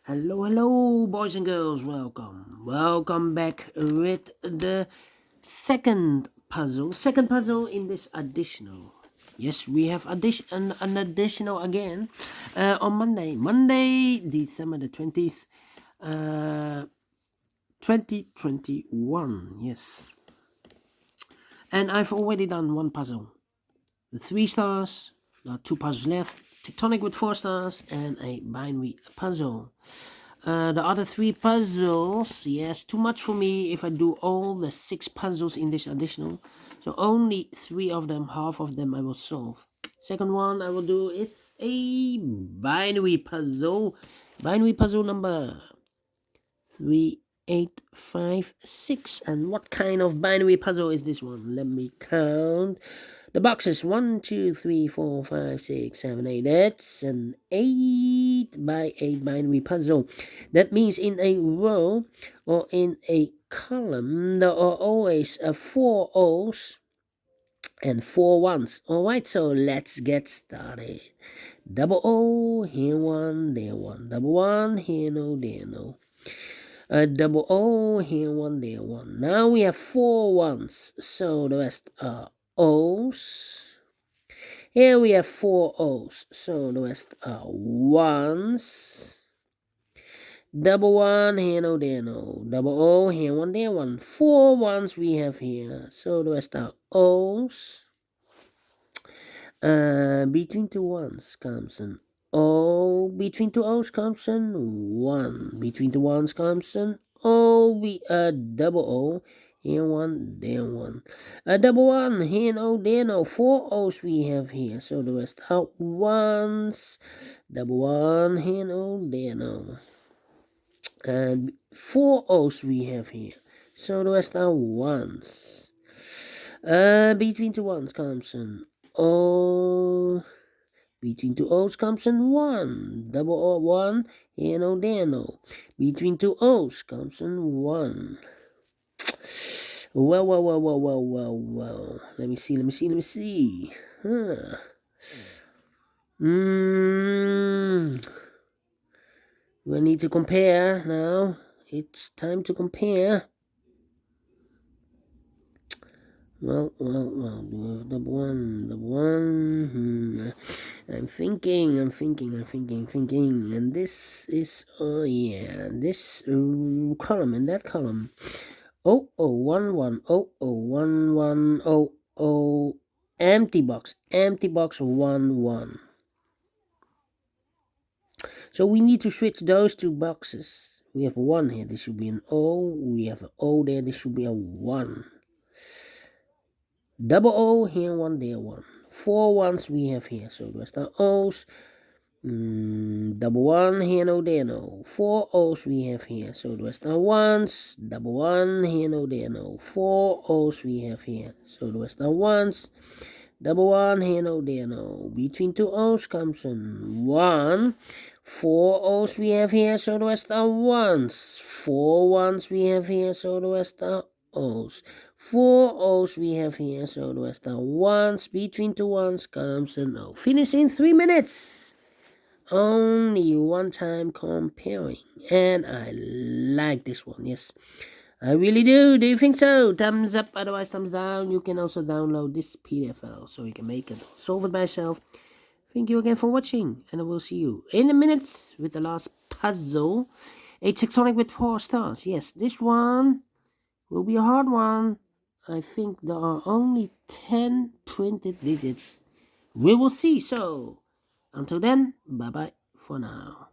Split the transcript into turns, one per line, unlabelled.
Hello, boys and girls. Welcome back with the second puzzle in this additional. Yes, we have an additional again on Monday, December the 20th, 2021. Yes, and I've already done one puzzle, the 3 stars. There are 2 puzzles left: tectonic with 4 stars and a binary puzzle. The other 3 puzzles, yes, too much for me if I do all the 6 puzzles in this additional. So only 3 of them, half of them I will solve. Second one I will do is a binary puzzle. Binary puzzle number 3856. And what kind of binary puzzle is this one? Let me count the boxes. 1, 2, 3, 4, 5, 6, 7, 8. That's an 8 by 8 binary puzzle. That means in a row or in a column there are always 4 O's and 4 1s. Alright, so let's get started. Double O, here 1, there 1. Double 1, here no, there no. Double O, here 1, there 1. Now we have 4 1s, so the rest are O's. Here we have 4 O's, so the rest are 1s. Double 1, here no, there no. Double O, here 1, there 1. 4 1s we have here, so the rest are O's. Between 2 1s comes an O. Between 2 O's comes an 1. Between 2 1s comes an O. Double O. Here 1, there 1. Double 1, here no, there no. 4 O's we have here, so the rest are 1s. Double 1, here no, there no. And 4 O's we have here, so the rest are 1s. Between 2 1s comes an O. Between 2 O's comes an 1. Double O 1, here no, there no. Between 2 O's comes an 1. Well. Let me see. We need to compare now. It's time to compare. Well, double one. I'm thinking, and this is, this column and that column. 0011, 0011, empty box 11. So we need to switch those 2 boxes. We have 1 here, this should be an O. We have an O there, this should be a 1. Double O, here 1, there 1. 4 1s we have here, so the rest are O's. Double 1, here no, there no. 4 O's we have here, so the rest are 1s. Double 1, here no, there no. 4 O's we have here, so the rest are 1s. Double 1, here no, there no. Between 2 O's comes an 1. 4 O's we have here, so the rest are 1s. 4 1s we have here, so the rest are O's. 4 O's we have here, so the rest are 1s. Between 2 1s comes an O. Finish in 3 minutes. Only 1 time comparing. And I like this one, yes. I really do. Do you think so? Thumbs up, otherwise thumbs down. You can also download this PDF file so you can make it, solve it by yourself. Thank you again for watching, and I will see you in a minute with the last puzzle. A tectonic with 4 stars. Yes, this one will be a hard one. I think there are only 10 printed digits. We will see. So, until then, bye-bye for now.